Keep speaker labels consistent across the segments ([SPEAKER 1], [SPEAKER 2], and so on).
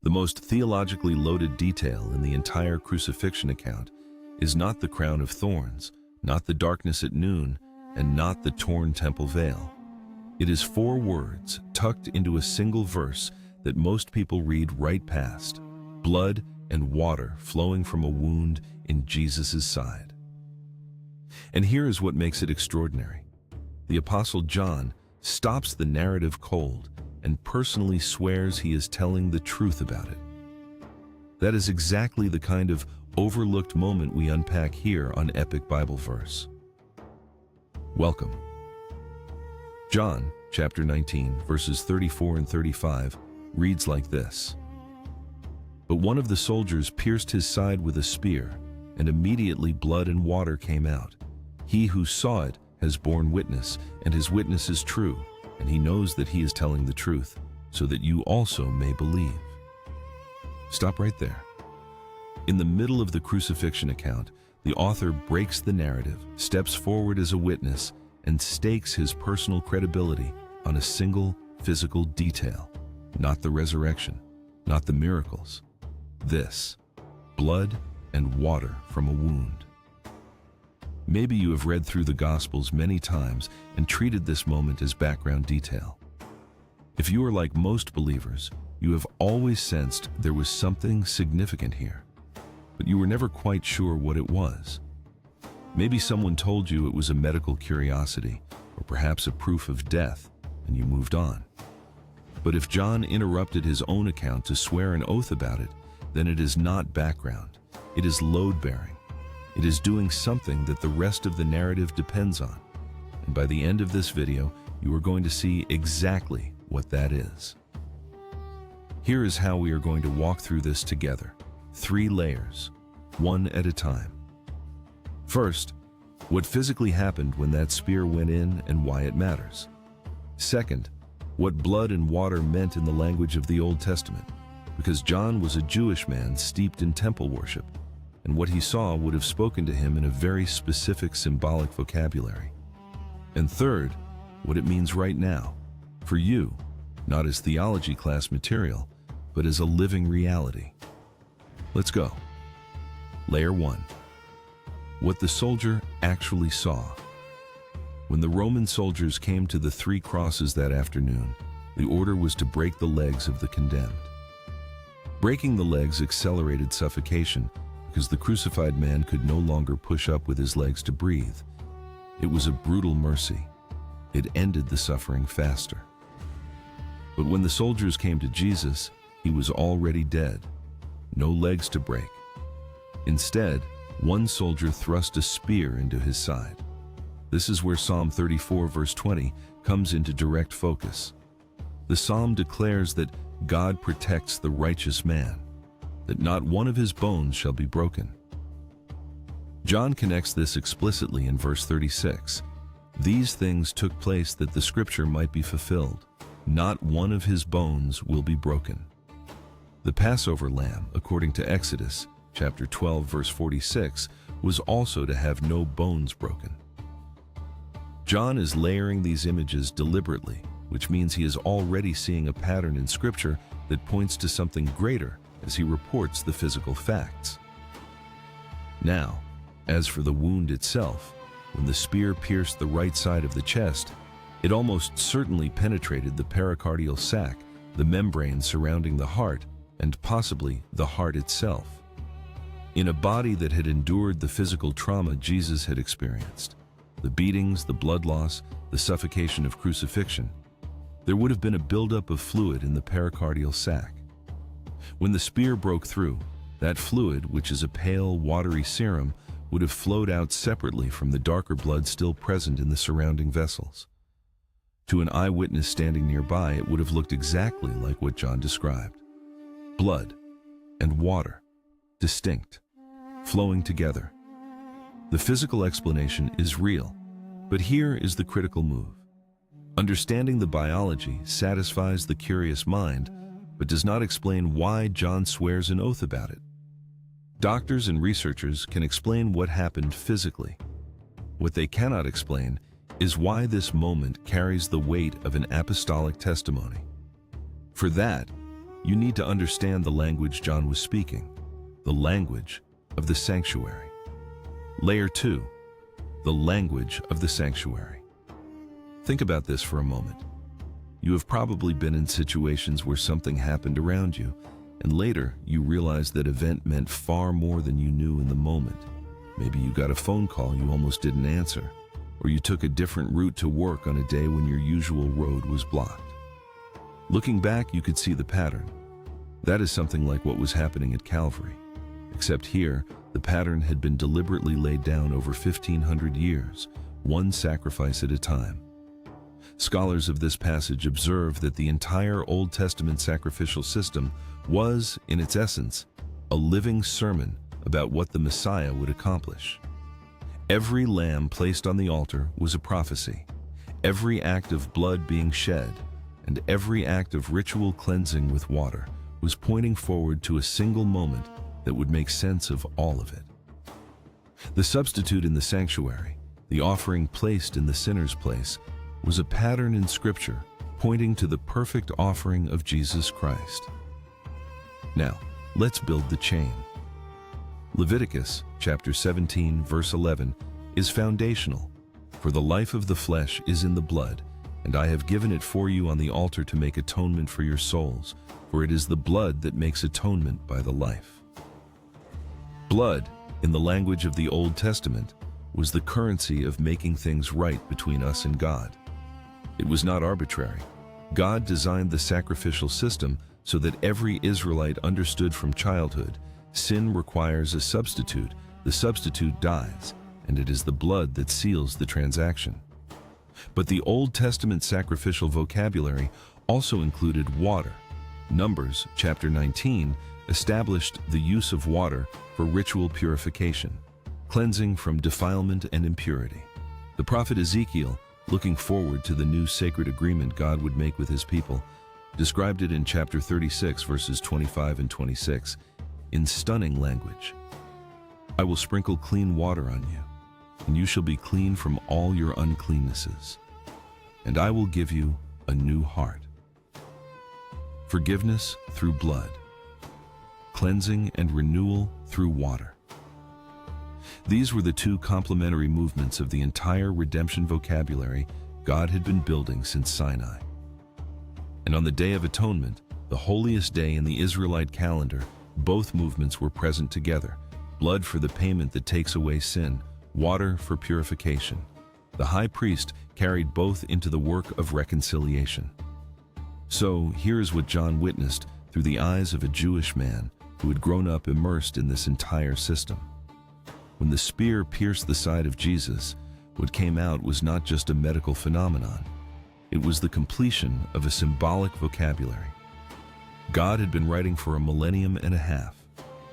[SPEAKER 1] The most theologically loaded detail in the entire crucifixion account is not the crown of thorns, not the darkness at noon, and not the torn temple veil. It is 4 words tucked into a single verse that most people read right past: blood and water flowing from a wound in Jesus' side. And here is what makes it extraordinary. The Apostle John stops the narrative cold and personally swears he is telling the truth about it. That is exactly the kind of overlooked moment we unpack here on Epic BibleVerse. Welcome. John, chapter 19, verses 34 and 35, reads like this. But one of the soldiers pierced his side with a spear, and immediately blood and water came out. He who saw it has borne witness, and his witness is true, and he knows that he is telling the truth, so that you also may believe. Stop right there. In the middle of the crucifixion account, the author breaks the narrative, steps forward as a witness, and stakes his personal credibility on a single physical detail. Not the resurrection, not the miracles. This: blood and water from a wound. Maybe you have read through the Gospels many times and treated this moment as background detail. If you are like most believers, you have always sensed there was something significant here, but you were never quite sure what it was. Maybe someone told you it was a medical curiosity, or perhaps a proof of death, and you moved on. But if John interrupted his own account to swear an oath about it, then it is not background. It is load-bearing. It is doing something that the rest of the narrative depends on. And by the end of this video, you are going to see exactly what that is. Here is how we are going to walk through this together. 3 layers, one at a time. First, what physically happened when that spear went in and why it matters. Second, what blood and water meant in the language of the Old Testament, because John was a Jewish man steeped in temple worship, and what he saw would have spoken to him in a very specific symbolic vocabulary. And third, what it means right now, for you, not as theology class material, but as a living reality. Let's go. Layer 1. What the soldier actually saw. When the Roman soldiers came to the 3 crosses that afternoon, the order was to break the legs of the condemned. Breaking the legs accelerated suffocation because the crucified man could no longer push up with his legs to breathe. It was a brutal mercy. It ended the suffering faster. But when the soldiers came to Jesus, he was already dead. No legs to break. Instead, one soldier thrust a spear into his side. This is where Psalm 34 verse 20 comes into direct focus. The psalm declares that God protects the righteous man, that not one of his bones shall be broken. John connects this explicitly in verse 36. These things took place that the scripture might be fulfilled. Not one of his bones will be broken. The Passover lamb, according to Exodus chapter 12 verse 46, was also to have no bones broken. John is layering these images deliberately, which means he is already seeing a pattern in scripture that points to something greater as he reports the physical facts. Now, as for the wound itself, when the spear pierced the right side of the chest, it almost certainly penetrated the pericardial sac, the membrane surrounding the heart, and possibly the heart itself. In a body that had endured the physical trauma Jesus had experienced, the beatings, the blood loss, the suffocation of crucifixion, there would have been a buildup of fluid in the pericardial sac. When the spear broke through, that fluid, which is a pale, watery serum, would have flowed out separately from the darker blood still present in the surrounding vessels. To an eyewitness standing nearby, it would have looked exactly like what John described. Blood and water, distinct, flowing together. The physical explanation is real, but here is the critical move. Understanding the biology satisfies the curious mind, but does not explain why John swears an oath about it. Doctors and researchers can explain what happened physically. What they cannot explain is why this moment carries the weight of an apostolic testimony. For that, you need to understand the language John was speaking, the language of the sanctuary. Layer 2, the language of the sanctuary. Think about this for a moment. You have probably been in situations where something happened around you, and later you realized that event meant far more than you knew in the moment. Maybe you got a phone call you almost didn't answer, or you took a different route to work on a day when your usual road was blocked. Looking back, you could see the pattern. That is something like what was happening at Calvary, except here, the pattern had been deliberately laid down over 1,500 years, one sacrifice at a time. Scholars of this passage observe that the entire Old Testament sacrificial system was, in its essence, a living sermon about what the Messiah would accomplish. Every lamb placed on the altar was a prophecy, every act of blood being shed, and every act of ritual cleansing with water was pointing forward to a single moment that would make sense of all of it. The substitute in the sanctuary, the offering placed in the sinner's place, was a pattern in Scripture pointing to the perfect offering of Jesus Christ. Now, let's build the chain. Leviticus chapter 17, verse 11 is foundational. For the life of the flesh is in the blood, and I have given it for you on the altar to make atonement for your souls, for it is the blood that makes atonement by the life. Blood, in the language of the Old Testament, was the currency of making things right between us and God. It was not arbitrary. God designed the sacrificial system so that every Israelite understood from childhood, sin requires a substitute, the substitute dies, and it is the blood that seals the transaction. But the Old Testament sacrificial vocabulary also included water. Numbers chapter 19 established the use of water for ritual purification, cleansing from defilement and impurity. The prophet Ezekiel, looking forward to the new sacred agreement God would make with his people, described it in chapter 36, verses 25 and 26, in stunning language. I will sprinkle clean water on you, and you shall be clean from all your uncleannesses. And I will give you a new heart. Forgiveness through blood, cleansing and renewal through water. These were the two complementary movements of the entire redemption vocabulary God had been building since Sinai. And on the Day of Atonement, the holiest day in the Israelite calendar, both movements were present together: blood for the payment that takes away sin, water for purification. The high priest carried both into the work of reconciliation. So here is what John witnessed through the eyes of a Jewish man who had grown up immersed in this entire system. When the spear pierced the side of Jesus, what came out was not just a medical phenomenon. It was the completion of a symbolic vocabulary. God had been writing for a millennium and a half.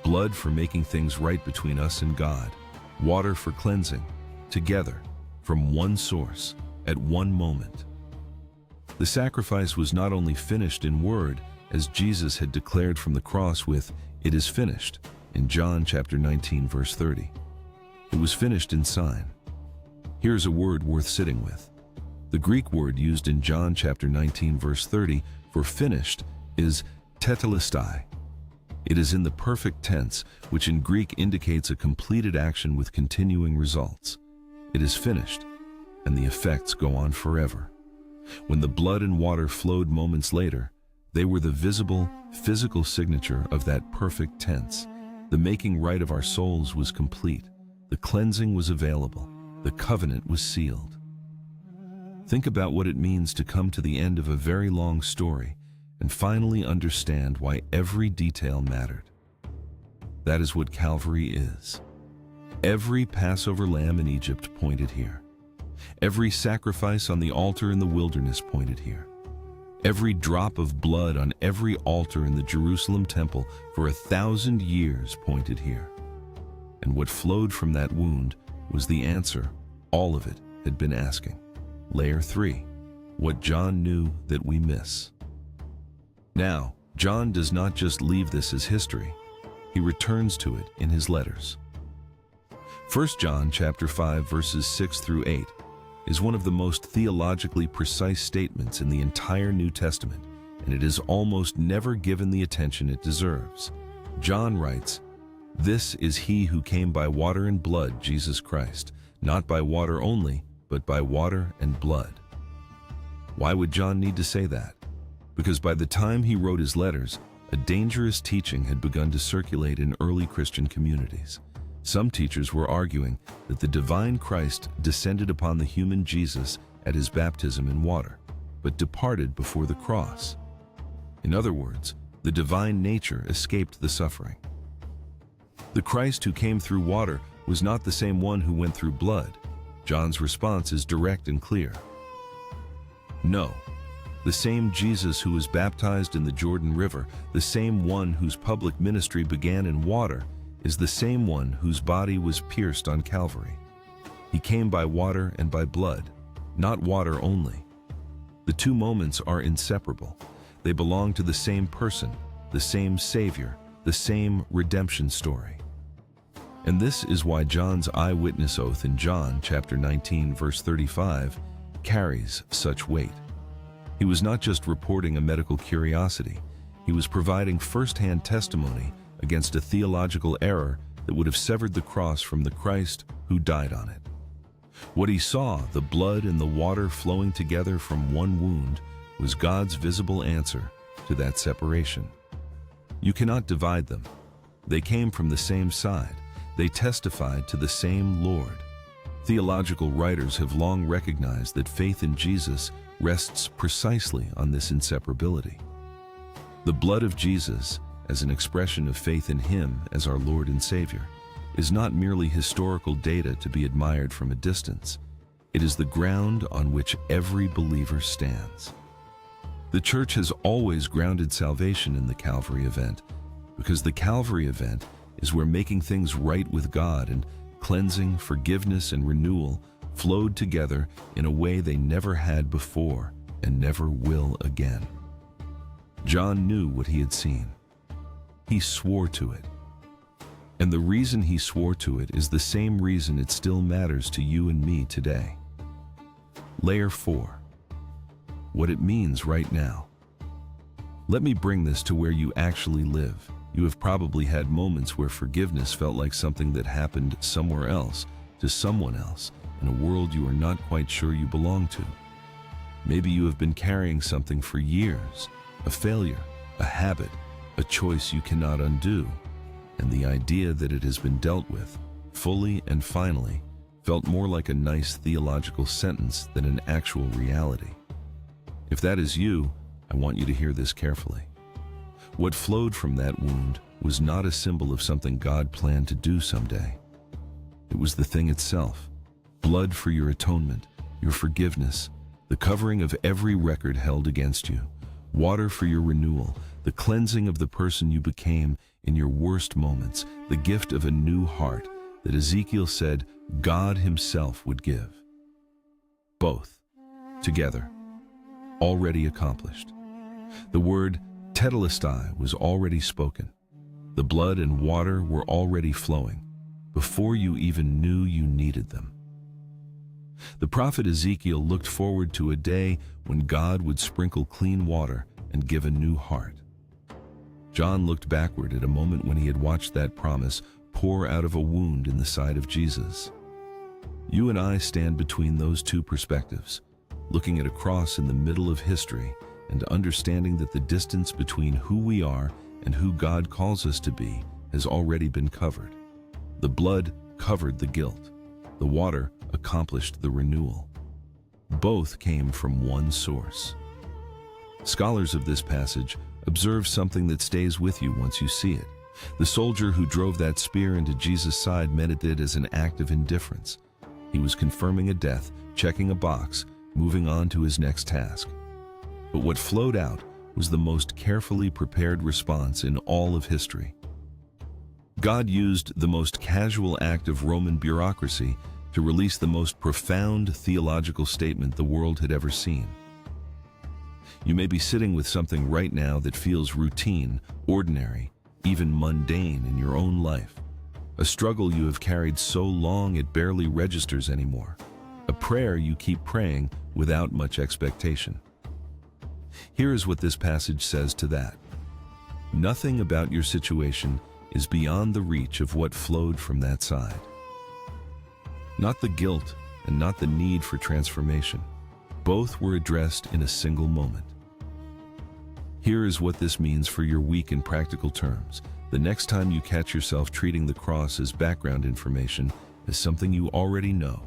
[SPEAKER 1] Blood for making things right between us and God. Water for cleansing, together, from one source, at one moment. The sacrifice was not only finished in word, as Jesus had declared from the cross with, "It is finished," in John chapter 19, verse 30. It was finished in sign. Here's a word worth sitting with. The Greek word used in John chapter 19, verse 30 for finished is tetelestai. It is in the perfect tense, which in Greek indicates a completed action with continuing results. It is finished, and the effects go on forever. When the blood and water flowed moments later, they were the visible, physical signature of that perfect tense. The making right of our souls was complete. The cleansing was available. The covenant was sealed. Think about what it means to come to the end of a very long story and finally understand why every detail mattered. That is what Calvary is. Every Passover lamb in Egypt pointed here. Every sacrifice on the altar in the wilderness pointed here. Every drop of blood on every altar in the Jerusalem temple for 1,000 years pointed here. And what flowed from that wound was the answer all of it had been asking. Layer 3, what John knew that we miss. Now, John does not just leave this as history. He returns to it in his letters. 1 John chapter 5, verses 6 through 8 is one of the most theologically precise statements in the entire New Testament, and it is almost never given the attention it deserves. John writes, "This is he who came by water and blood, Jesus Christ, not by water only, but by water and blood." Why would John need to say that? Because by the time he wrote his letters, a dangerous teaching had begun to circulate in early Christian communities. Some teachers were arguing that the divine Christ descended upon the human Jesus at his baptism in water, but departed before the cross. In other words, the divine nature escaped the suffering. The Christ who came through water was not the same one who went through blood. John's response is direct and clear. No, the same Jesus who was baptized in the Jordan River, the same one whose public ministry began in water, is the same one whose body was pierced on Calvary. He came by water and by blood, not water only. The two moments are inseparable. They belong to the same person, the same Savior, the same redemption story. And this is why John's eyewitness oath in John chapter 19, verse 35, carries such weight. He was not just reporting a medical curiosity, he was providing first-hand testimony against a theological error that would have severed the cross from the Christ who died on it. What he saw, the blood and the water flowing together from one wound, was God's visible answer to that separation. You cannot divide them. They came from the same side. They testified to the same Lord. Theological writers have long recognized that faith in Jesus rests precisely on this inseparability. The blood of Jesus, as an expression of faith in him as our Lord and Savior, is not merely historical data to be admired from a distance. It is the ground on which every believer stands. The Church has always grounded salvation in the Calvary event, because the Calvary event is where making things right with God and cleansing, forgiveness, and renewal flowed together in a way they never had before and never will again. John knew what he had seen. He swore to it. And the reason he swore to it is the same reason it still matters to you and me today. Layer 4. What it means right now. Let me bring this to where you actually live. You have probably had moments where forgiveness felt like something that happened somewhere else, to someone else, in a world you are not quite sure you belong to. Maybe you have been carrying something for years, a failure, a habit, a choice you cannot undo, and the idea that it has been dealt with, fully and finally, felt more like a nice theological sentence than an actual reality. If that is you, I want you to hear this carefully. What flowed from that wound was not a symbol of something God planned to do someday. It was the thing itself, blood for your atonement, your forgiveness, the covering of every record held against you, water for your renewal, the cleansing of the person you became in your worst moments, the gift of a new heart that Ezekiel said God himself would give. Both, together, already accomplished. The word tetelestai was already spoken. The blood and water were already flowing, before you even knew you needed them. The prophet Ezekiel looked forward to a day when God would sprinkle clean water and give a new heart. John looked backward at a moment when he had watched that promise pour out of a wound in the side of Jesus. You and I stand between those two perspectives, looking at a cross in the middle of history and understanding that the distance between who we are and who God calls us to be has already been covered. The blood covered the guilt. The water accomplished the renewal. Both came from one source. Scholars of this passage observe something that stays with you once you see it. The soldier who drove that spear into Jesus' side meant it did as an act of indifference. He was confirming a death, checking a box, moving on to his next task. But what flowed out was the most carefully prepared response in all of history. God used the most casual act of Roman bureaucracy to release the most profound theological statement the world had ever seen. You may be sitting with something right now that feels routine, ordinary, even mundane in your own life. A struggle you have carried so long it barely registers anymore. A prayer you keep praying without much expectation. Here is what this passage says to that. Nothing about your situation is beyond the reach of what flowed from that side. Not the guilt and not the need for transformation. Both were addressed in a single moment. Here is what this means for your week in practical terms. The next time you catch yourself treating the cross as background information, as something you already know,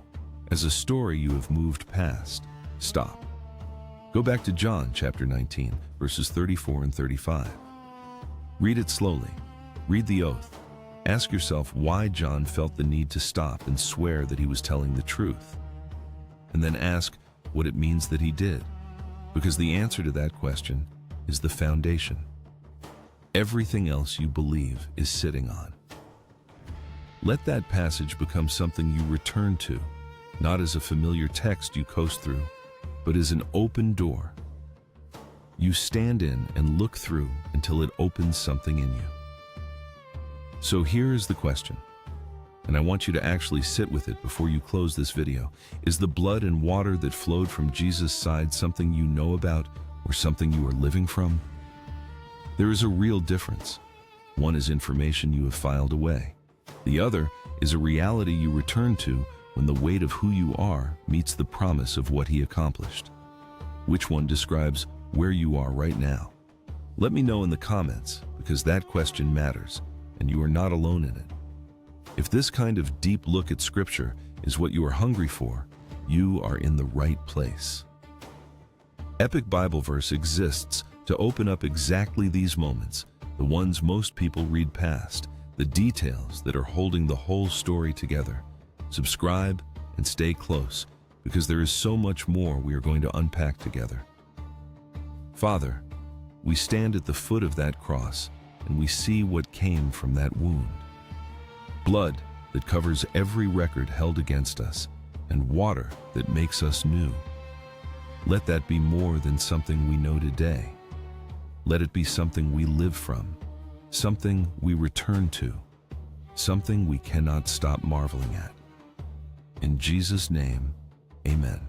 [SPEAKER 1] as a story you have moved past, stop. Go back to John chapter 19, verses 34 and 35. Read it slowly. Read the oath. Ask yourself why John felt the need to stop and swear that he was telling the truth. And then ask what it means that he did, because the answer to that question is the foundation. Everything else you believe is sitting on. Let that passage become something you return to, not as a familiar text you coast through, but as an open door. You stand in and look through until it opens something in you. So here is the question, and I want you to actually sit with it before you close this video. Is the blood and water that flowed from Jesus' side something you know about or something you are living from? There is a real difference. One is information you have filed away. The other is a reality you return to when the weight of who you are meets the promise of what he accomplished. Which one describes where you are right now? Let me know in the comments, because that question matters, and you are not alone in it. If this kind of deep look at Scripture is what you are hungry for, you are in the right place. Epic BibleVerse exists to open up exactly these moments, the ones most people read past, the details that are holding the whole story together. Subscribe and stay close, because there is so much more we are going to unpack together. Father, we stand at the foot of that cross, and we see what came from that wound. Blood that covers every record held against us, and water that makes us new. Let that be more than something we know today. Let it be something we live from, something we return to, something we cannot stop marveling at. In Jesus' name, amen.